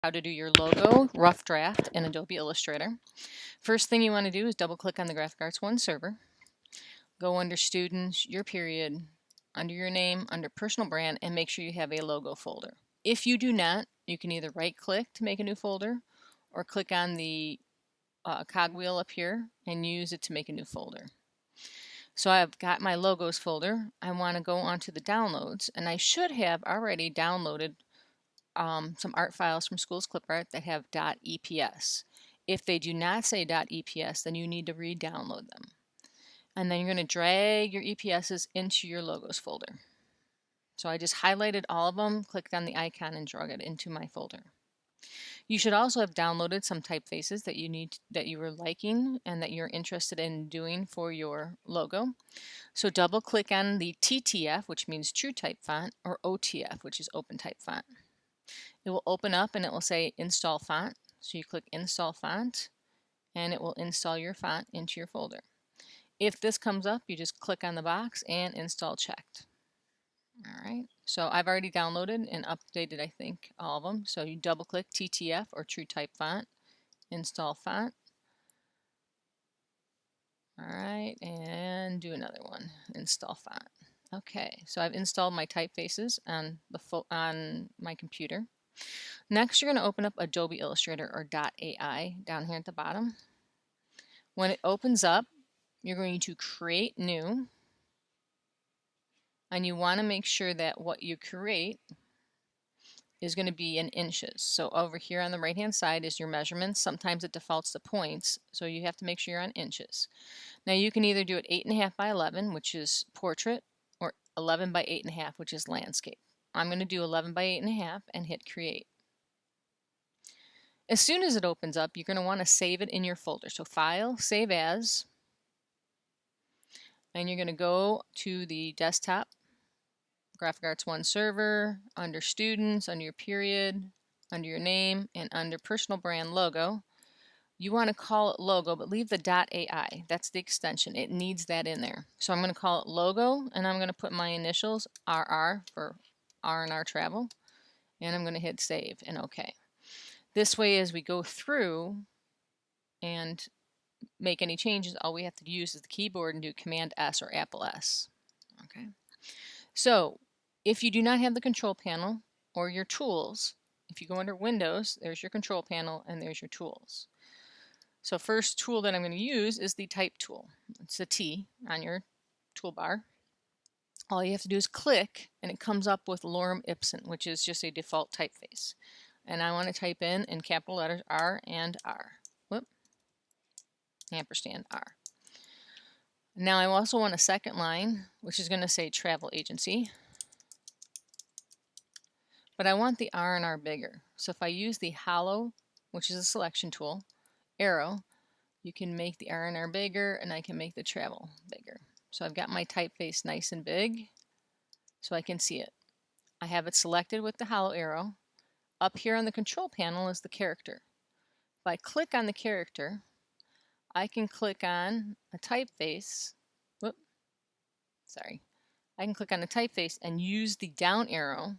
how to do your logo rough draft in Adobe Illustrator. First thing you want to do is double click on the Graphic Arts 1 server. Go under Students, Your Period, under your name, under Personal Brand, and make sure you have a logo folder. If you do not, you can either right click to make a new folder or click on the cogwheel up here and use it to make a new folder. So I've got my logos folder. I want to go onto the downloads, and I should have already downloaded some art files from Schools Clipart that have .eps. If they do not say .eps, then you need to re-download them. And then you're going to drag your EPSs into your logos folder. So I just highlighted all of them, clicked on the icon, and drug it into my folder. You should also have downloaded some typefaces that you were liking and that you're interested in doing for your logo. So double click on the TTF, which means True Type Font, or OTF, which is Open Type Font. It will open up and it will say Install Font. So you click Install Font and it will install your font into your folder. If this comes up, you just click on the box and Install Checked. Alright, so I've already downloaded and updated, I think, all of them. So you double click TTF or True Type Font, Install Font. Alright, and do another one, Install Font. Okay, so I've installed my typefaces on my computer. Next, you're going to open up Adobe Illustrator or .ai down here at the bottom. When it opens up, you're going to create new, and you want to make sure that what you create is going to be in inches. So over here on the right hand side is your measurements. Sometimes it defaults to points, so you have to make sure you're on inches. Now you can either do it 8.5 by 11, which is portrait, or 11 by 8.5, which is landscape. I'm going to do 11 by 8.5 and hit create. As soon as it opens up, you're going to want to save it in your folder. So File, Save As, and you're going to go to the desktop, Graphic Arts 1 server, under Students, under your period, under your name, and under Personal Brand Logo. You want to call it Logo, but leave the .ai. That's the extension. It needs that in there. So I'm going to call it Logo, and I'm going to put my initials, RR, for R&R Travel, and I'm going to hit Save and OK. This way, as we go through and make any changes, all we have to use is the keyboard and do Command S or Apple S. Okay. So if you do not have the control panel or your tools, if you go under Windows, there's your control panel and there's your tools. So first tool that I'm going to use is the Type tool. It's a T on your toolbar. All you have to do is click and it comes up with Lorem Ipsum, which is just a default typeface. And I want to type in capital letters R and R. Whoop. Ampersand R. Now I also want a second line, which is going to say travel agency. But I want the R and R bigger. So if I use the hollow, which is a selection tool, arrow, you can make the R and R bigger and I can make the travel bigger. So I've got my typeface nice and big so I can see it. I have it selected with the hollow arrow. Up here on the control panel is the character. If I click on the character, I can click on a typeface. Whoop, sorry. I can click on the typeface and use the down arrow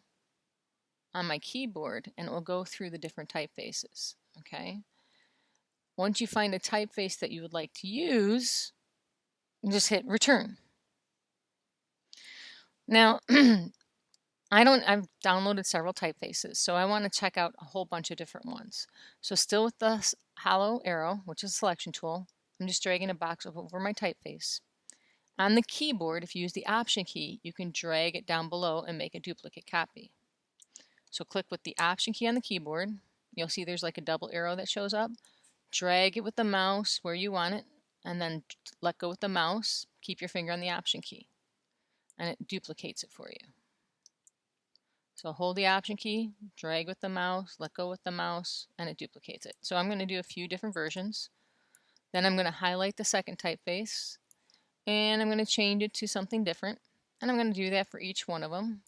on my keyboard and it will go through the different typefaces. Okay. Once you find a typeface that you would like to use, just hit return. Now, I've downloaded several typefaces, so I want to check out a whole bunch of different ones. So still with the hollow arrow, which is a selection tool, I'm just dragging a box over my typeface. On the keyboard, if you use the Option key, you can drag it down below and make a duplicate copy. So click with the Option key on the keyboard. You'll see there's like a double arrow that shows up. Drag it with the mouse where you want it, and then let go with the mouse. Keep your finger on the Option key, and it duplicates it for you. So hold the Option key, drag with the mouse, let go with the mouse, and it duplicates it. So I'm going to do a few different versions. Then I'm going to highlight the second typeface, and I'm going to change it to something different. And I'm going to do that for each one of them.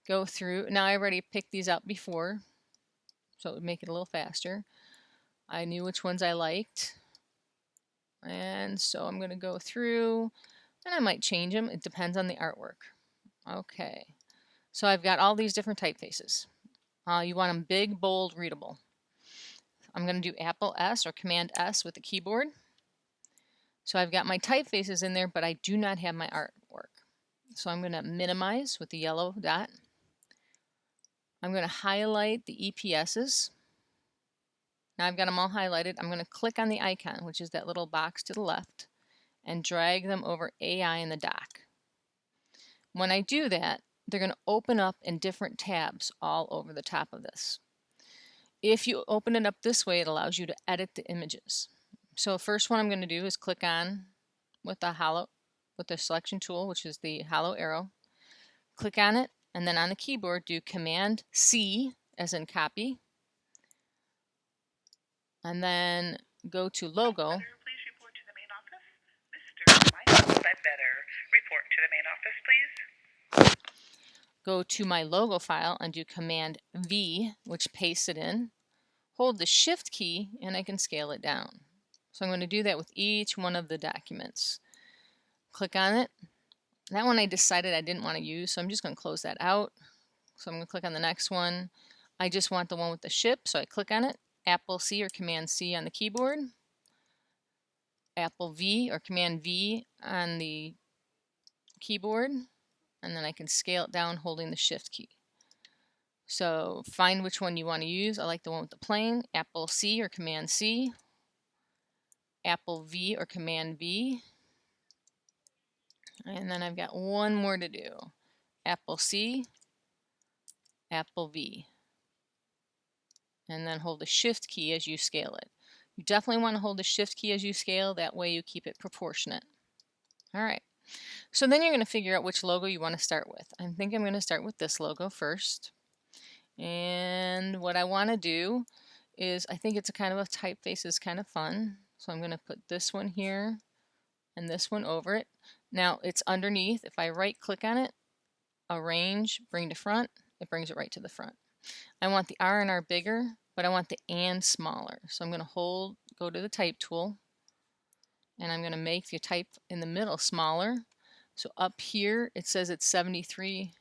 Go through. Now I already picked these out before, so it would make it a little faster. I knew which ones I liked. And so I'm going to go through, and I might change them. It depends on the artwork. Okay. So I've got all these different typefaces. You want them big, bold, readable. I'm going to do Apple S or Command S with the keyboard. So I've got my typefaces in there, but I do not have my artwork. So I'm going to minimize with the yellow dot. I'm going to highlight the EPSs. Now I've got them all highlighted. I'm going to click on the icon, which is that little box to the left, and drag them over AI in the dock. When I do that, they're going to open up in different tabs all over the top of this. If you open it up this way, it allows you to edit the images. So the first one I'm going to do is click on with the selection tool, which is the hollow arrow. Click on it, and then on the keyboard do Command C as in copy, and then go to logo. Please report to the main office. Mr. Michael Ledbetter, report to the main office, please. Go to my logo file and do Command V, which pastes it in. Hold the Shift key and I can scale it down. So I'm going to do that with each one of the documents. Click on it. That one I decided I didn't want to use, so I'm just going to close that out. So I'm going to click on the next one. I just want the one with the ship, so I click on it. Apple C or Command C on the keyboard. Apple V or Command V on the keyboard. And then I can scale it down holding the Shift key. So find which one you want to use. I like the one with the plane. Apple C or Command C. Apple V or Command V. And then I've got one more to do. Apple C, Apple V. And then hold the Shift key as you scale it. You definitely want to hold the Shift key as you scale. That way you keep it proportionate. All right. So then you're going to figure out which logo you want to start with. I think I'm going to start with this logo first. And what I want to do is, I think it's a kind of a typeface is kind of fun. So I'm going to put this one here and this one over it. Now it's underneath. If I right click on it, arrange, bring to front, it brings it right to the front. I want the R and R bigger, but I want the and smaller. So I'm going to go to the type tool, and I'm going to make the type in the middle smaller. So up here it says it's 73.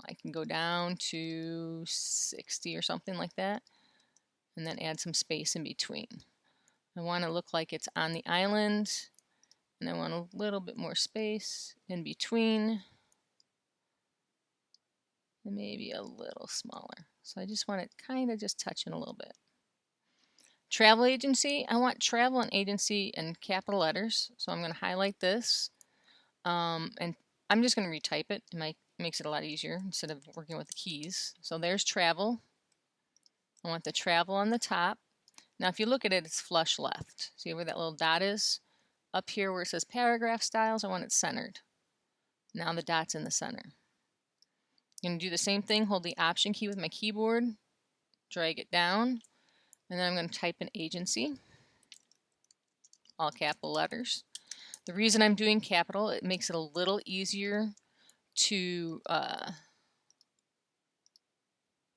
I can go down to 60 or something like that, and then add some space in between. I want to look like it's on the island, and I want a little bit more space in between, and maybe a little smaller. So I just want it kind of just touching a little bit. Travel agency, I want travel and agency in capital letters. So I'm going to highlight this, and I'm just going to retype it. It makes it a lot easier instead of working with the keys. So there's travel. I want the travel on the top. Now if you look at it, it's flush left. See where that little dot is? Up here where it says paragraph styles, I want it centered. Now the dot's in the center. I'm going to do the same thing, hold the Option key with my keyboard, drag it down, and then I'm going to type in agency, all capital letters. The reason I'm doing capital, it makes it a little easier to,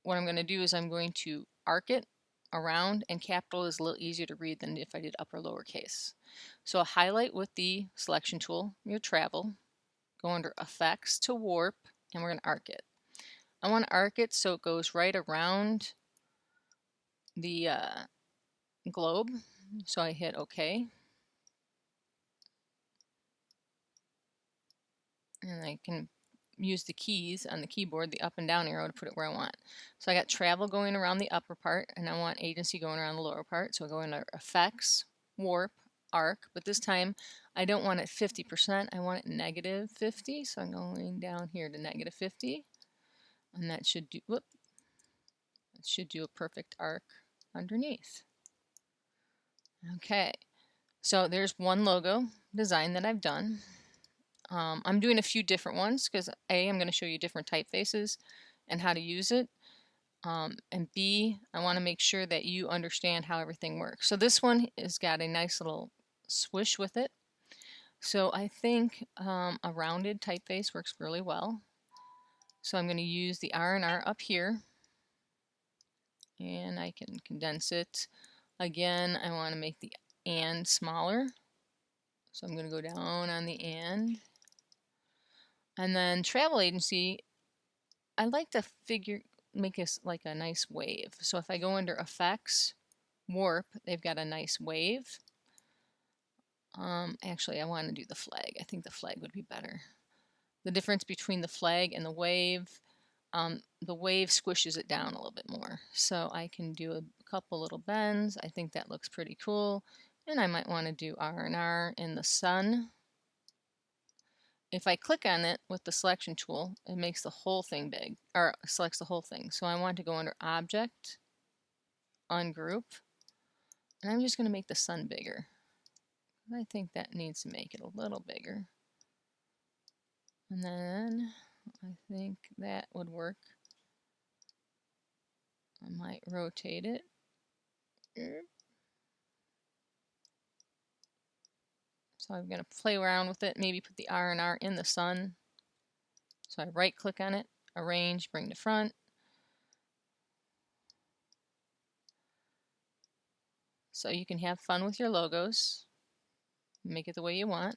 what I'm going to do is I'm going to arc it around, and capital is a little easier to read than if I did upper lowercase. So I'll highlight with the selection tool, your travel, go under effects to warp, and we're going to arc it. I want to arc it so it goes right around the globe. So I hit OK. And I can use the keys on the keyboard, the up and down arrow, to put it where I want. So I got travel going around the upper part, and I want agency going around the lower part. So I go into effects, warp, arc, but this time I don't want it 50%, I want it -50. So I'm going down here to -50. And that should do, it should do a perfect arc underneath. Okay, so there's one logo design that I've done. I'm doing a few different ones because A, I'm going to show you different typefaces and how to use it. And B, I want to make sure that you understand how everything works. So this one has got a nice little swish with it. So I think a rounded typeface works really well. So I'm going to use the R&R up here, and I can condense it. Again, I want to make the and smaller, so I'm going to go down on the and then travel agency, I like to make this like a nice wave. So if I go under effects, warp, they've got a nice wave. Actually, I want to do the flag. I think the flag would be better. The difference between the flag and the wave squishes it down a little bit more. So I can do a couple little bends. I think that looks pretty cool. And I might want to do R&R in the sun. If I click on it with the selection tool, it makes the whole thing big, or selects the whole thing. So I want to go under Object, Ungroup, and I'm just going to make the sun bigger. I think that needs to make it a little bigger. And then I think that would work. I might rotate it. So I'm going to play around with it, maybe put the R&R in the sun. So I right click on it, arrange, bring to front. So you can have fun with your logos, make it the way you want.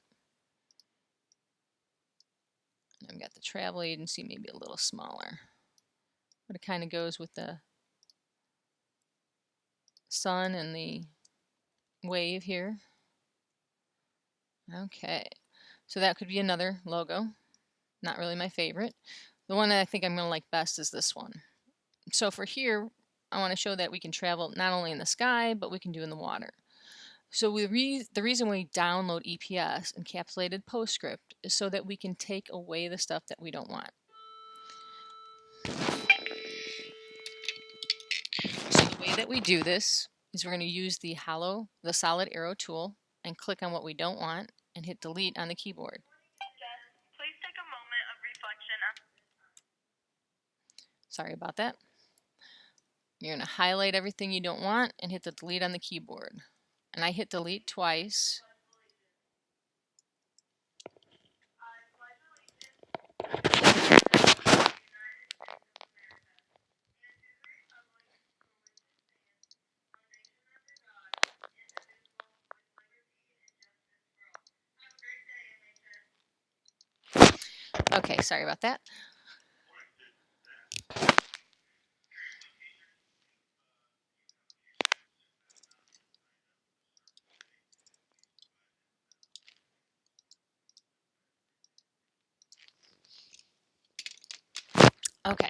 I've got the travel agency maybe a little smaller, but it kind of goes with the sun and the wave here. Okay, so that could be another logo. Not really my favorite. The one that I think I'm going to like best is this one. So for here, I want to show that we can travel not only in the sky, but we can do in the water. So the reason we download EPS, encapsulated PostScript, is so that we can take away the stuff that we don't want. So the way that we do this is we're going to use the solid arrow tool and click on what we don't want and hit delete on the keyboard. Please take a moment of reflection. Sorry about that. You're going to highlight everything you don't want and hit the delete on the keyboard. And I hit delete twice. Okay, sorry about that. Okay,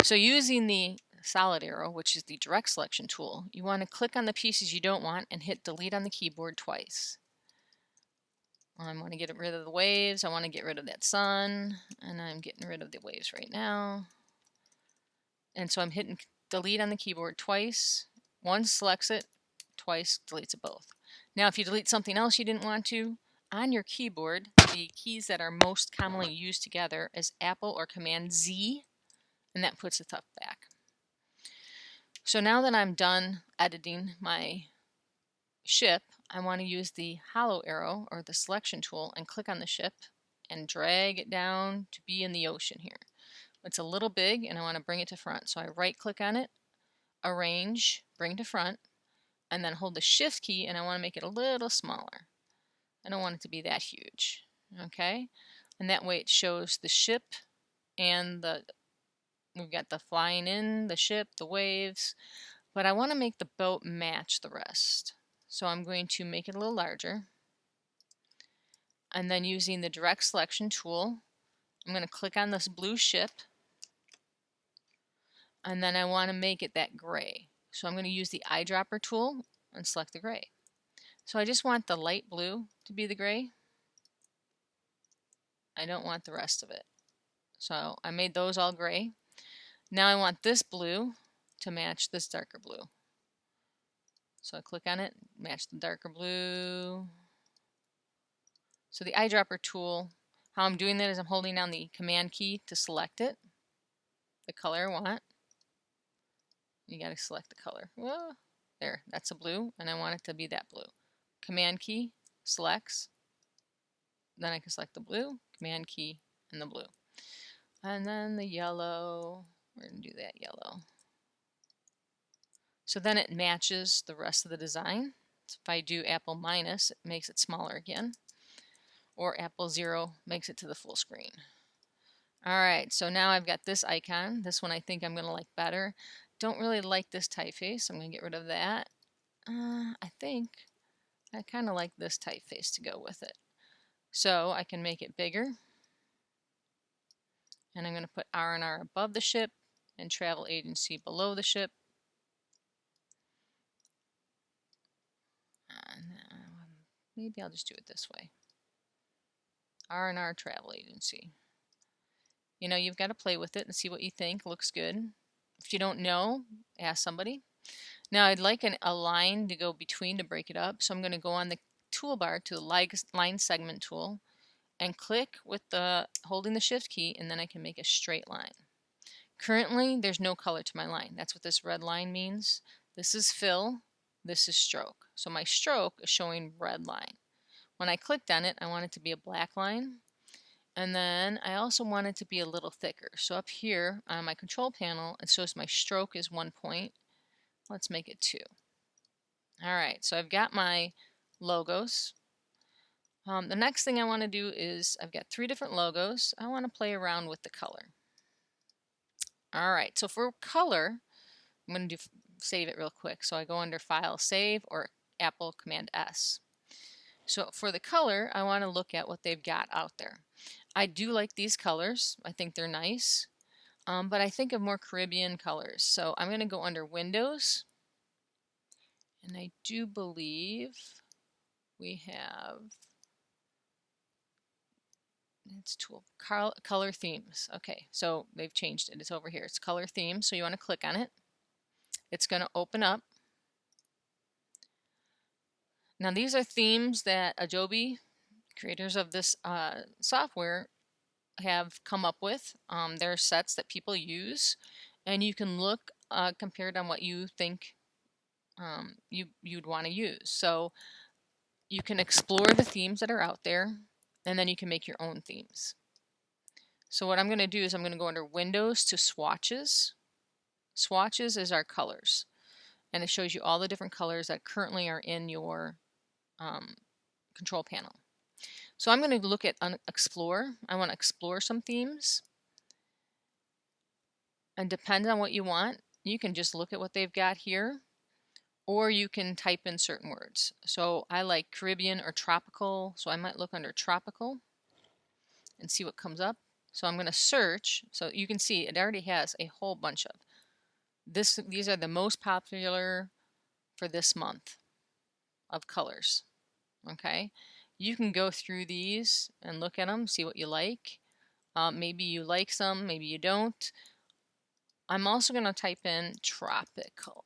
so using the solid arrow, which is the direct selection tool, you want to click on the pieces you don't want and hit delete on the keyboard twice. I want to get rid of the waves, I want to get rid of that sun, and I'm getting rid of the waves right now. And so I'm hitting delete on the keyboard twice. Once selects it, twice deletes it both. Now if you delete something else you didn't want to, on your keyboard, the keys that are most commonly used together is Apple or Command Z, and that puts the stuff back. So now that I'm done editing my ship, I want to use the hollow arrow or the selection tool and click on the ship and drag it down to be in the ocean here. It's a little big and I want to bring it to front. So I right click on it, arrange, bring to front, and then hold the shift key and I want to make it a little smaller. I don't want it to be that huge. Okay? And that way it shows the ship and we've got the flying in, the ship, the waves, but I want to make the boat match the rest. So I'm going to make it a little larger. And then using the direct selection tool, I'm going to click on this blue ship. And then I want to make it that gray. So I'm going to use the eyedropper tool and select the gray. So I just want the light blue to be the gray. I don't want the rest of it. So I made those all gray. Now I want this blue to match this darker blue. So I click on it, match the darker blue. So the eyedropper tool, how I'm doing that is I'm holding down the command key to select it, the color I want. You got to select the color. Whoa, there, that's a blue, and I want it to be that blue. Command key selects, then I can select the blue, command key, and the blue. And then the yellow, we're going to do that yellow. So then it matches the rest of the design. So if I do Apple minus, it makes it smaller again. Or Apple 0 makes it to the full screen. All right, so now I've got this icon. This one I think I'm going to like better. Don't really like this typeface. I'm going to get rid of that. I think I kind of like this typeface to go with it. So I can make it bigger. And I'm going to put R&R above the ship and travel agency below the ship. Maybe I'll just do it this way. R&R travel agency. You know, you've got to play with it and see what you think looks good. If you don't know, ask somebody. Now I'd like a line to go between to break it up. So I'm going to go on the toolbar to the line segment tool and click with the holding the shift key, and then I can make a straight line. Currently, there's no color to my line. That's what this red line means. This is fill, this is stroke. So my stroke is showing red line. When I clicked on it, I want it to be a black line. And then I also want it to be a little thicker. So up here on my control panel, it shows my stroke is 1 point. Let's make it 2. All right, so I've got my logos. The next thing I want to do is I've got 3 different logos. I want to play around with the color. All right, so for color, I'm going to save it real quick. So I go under File, Save, or Apple Command S. So for the color, I want to look at what they've got out there. I do like these colors. I think they're nice, but I think of more Caribbean colors. So I'm going to go under Windows, and I do believe we have it's tool color themes. Okay, so they've changed it. It's over here. It's color themes. So you want to click on it. It's going to open up. Now these are themes that Adobe, creators of this software, have come up with. They're sets that people use, and you can look compared on what you think you'd want to use. So you can explore the themes that are out there, and then you can make your own themes. So what I'm going to do is I'm going to go under Windows to Swatches. Swatches is our colors, and it shows you all the different colors that currently are in your control panel. So I'm going to look at Explore. I want to explore some themes. And depends on what you want, you can just look at what they've got here, or you can type in certain words. So I like Caribbean or tropical, so I might look under tropical and see what comes up. So I'm going to search. So you can see it already has a whole bunch of these are the most popular for this month of colors. Okay, you can go through these and look at them, see what you like. Maybe you like some, maybe you don't. I'm also going to type in tropical.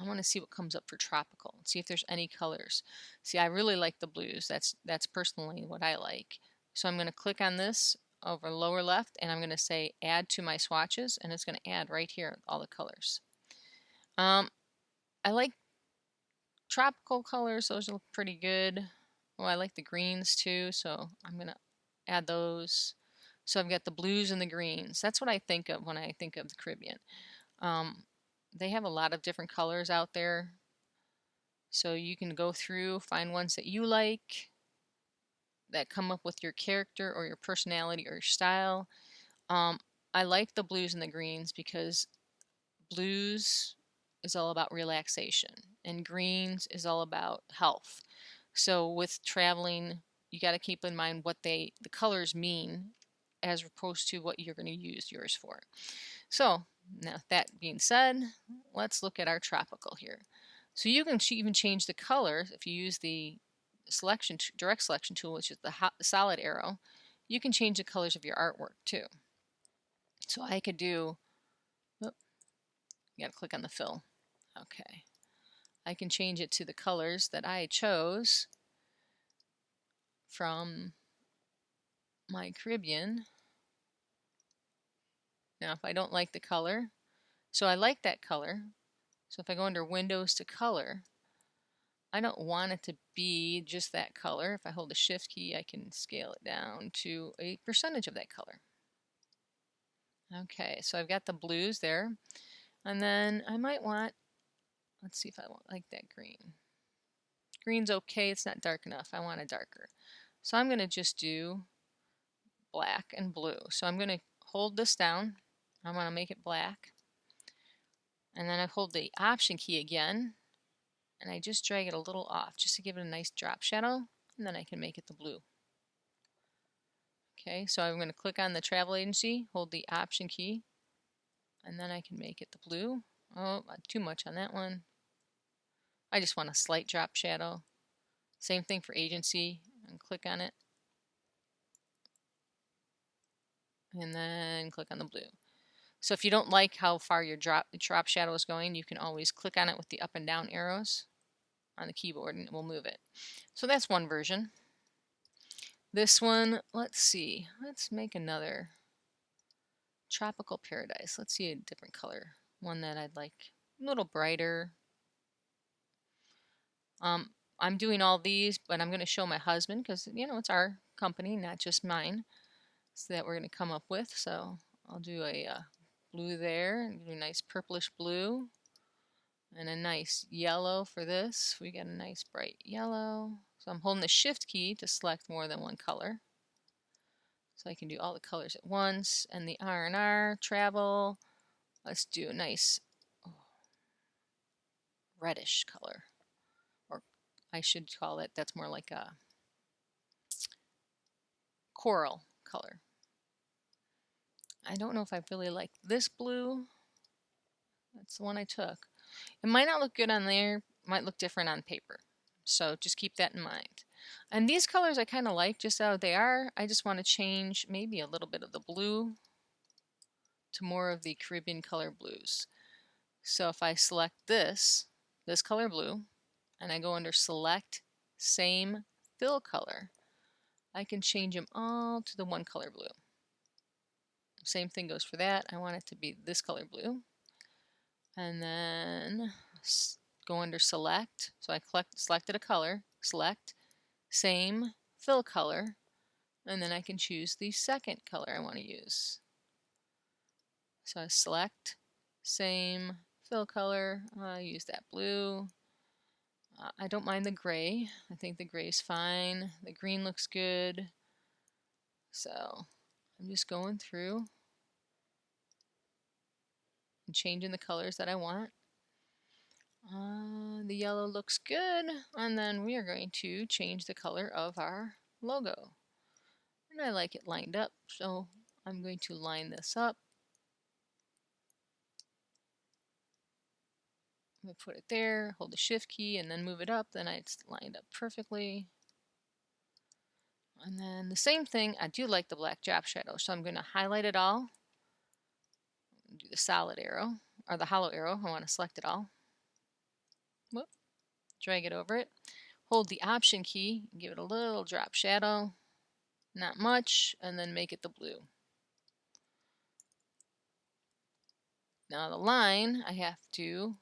I want to see what comes up for tropical. See if there's any colors. See, I really like the blues. That's personally what I like. So I'm going to click on this over lower left, and I'm going to say add to my swatches, and it's going to add right here all the colors. I like tropical colors. Those look pretty good. Oh, I like the greens too, so I'm going to add those. So I've got the blues and the greens. That's what I think of when I think of the Caribbean. They have a lot of different colors out there. So you can go through, find ones that you like, that come up with your character or your personality or your style. I like the blues and the greens because blues is all about relaxation and greens is all about health. So with traveling, you got to keep in mind what the colors mean as opposed to what you're going to use yours for. So now that being said, let's look at our tropical here. So you can even change the color if you use the direct selection tool, which is the solid arrow. You can change the colors of your artwork too. So I could do, you got to click on the fill. Okay. I can change it to the colors that I chose from my Caribbean. Now if I don't like the color, so I like that color. So if I go under Windows to Color, I don't want it to be just that color. If I hold the Shift key, I can scale it down to a percentage of that color. Okay, so I've got the blues there. And then I might want, let's see if I want like that green. Green's okay, it's not dark enough. I want a darker. So I'm going to just do black and blue. So I'm going to hold this down. I want to make it black. And then I hold the Option key again, and I just drag it a little off just to give it a nice drop shadow, and then I can make it the blue. Okay, so I'm going to click on the travel agency, hold the Option key, and then I can make it the blue. Oh, not too much on that one. I just want a slight drop shadow. Same thing for agency, and click on it, and then click on the blue. So if you don't like how far your drop shadow is going, you can always click on it with the up and down arrows on the keyboard and it will move it. So that's one version. This one, let's see, let's make another tropical paradise. Let's see a different color, one that I'd like a little brighter. I'm doing all these, but I'm going to show my husband because, you know, it's our company, not just mine, so that we're going to come up with. So I'll do a blue there, and do a nice purplish blue, and a nice yellow for this. We got a nice bright yellow. So I'm holding the Shift key to select more than one color. So I can do all the colors at once. And the R&R, travel, let's do a nice reddish color. Or I should call it, that's more like a coral color. I don't know if I really like this blue. That's the one I took. It might not look good on there, might look different on paper. So just keep that in mind. And these colors I kind of like just how they are. I just want to change maybe a little bit of the blue to more of the Caribbean color blues. So if I select this color blue, and I go under Select Same Fill Color, I can change them all to the one color blue. Same thing goes for that. I want it to be this color blue. And then go under Select. So I selected a color, Select Same Fill Color, and then I can choose the second color I want to use. So I select Same Fill Color, I use that blue. I don't mind the gray. I think the gray is fine. The green looks good. So I'm just going through and changing the colors that I want. The yellow looks good, and then we are going to change the color of our logo. And I like it lined up, so I'm going to line this up. I'm going to put it there, hold the Shift key, and then move it up. Then it's lined up perfectly. And then the same thing, I do like the black drop shadow, so I'm going to highlight it all. Do the solid arrow, or the hollow arrow. I want to select it all. Whoop. Drag it over it. Hold the Option key, give it a little drop shadow, not much, and then make it the blue. Now the line, I have to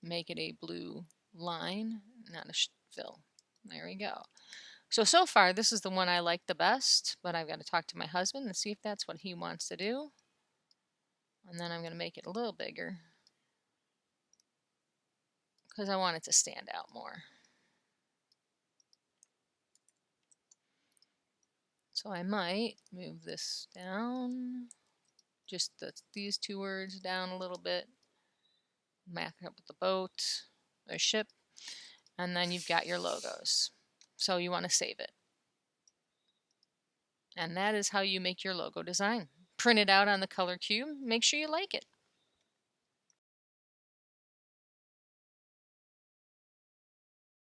make it a blue line, not a fill. There we go. So far, this is the one I like the best, but I've got to talk to my husband and see if that's what he wants to do. And then I'm going to make it a little bigger because I want it to stand out more. So I might move this down, just these two words down a little bit, match up with the boat or ship, and then you've got your logos. So you want to save it. And that is how you make your logo design. Print it out on the color cube. Make sure you like it.